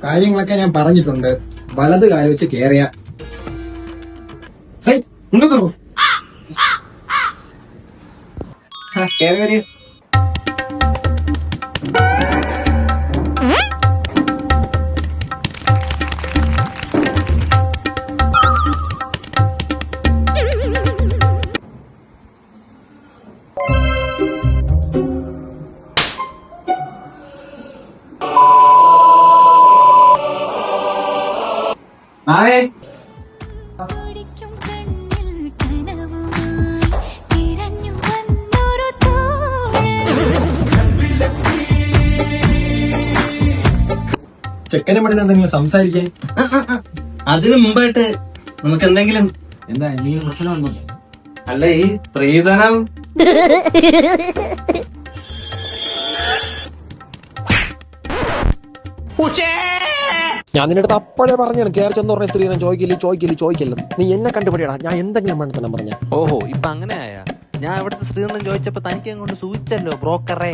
കാര്യങ്ങളൊക്കെ ഞാൻ പറഞ്ഞിട്ടുണ്ട്. വലത് കാല് വെച്ച് കേറിയ കേറി വരി. ആവേ ചെക്കനെ പറ്റി എന്തെങ്കിലും സംസാരിക്കേ? അതിനു മുമ്പായിട്ട് നമുക്ക് എന്തെങ്കിലും എന്തെങ്കിലും പ്രശ്നമുണ്ടോ? അല്ല, ഈ സ്ത്രീധനം ഞാൻ നിന്റെ അടുത്ത് അപ്പോഴേ പറഞ്ഞാണ് കയറി ചെന്ന് പറഞ്ഞ സ്ത്രീധനം ചോദിക്കില്ല. നീ എന്നെ കണ്ടുപിടിയടാ, ഞാൻ എന്തെങ്കിലും വേണ്ടത്തന്നെ പറഞ്ഞ. ഓഹോ, ഇപ്പൊ അങ്ങനെ ആയാ? ഞാൻ ഇവിടുത്തെ സ്ത്രീധനം ചോദിച്ചപ്പോ തനിക്ക് അങ്ങോട്ട് സൂചിച്ചല്ലോ ബ്രോക്കറേ.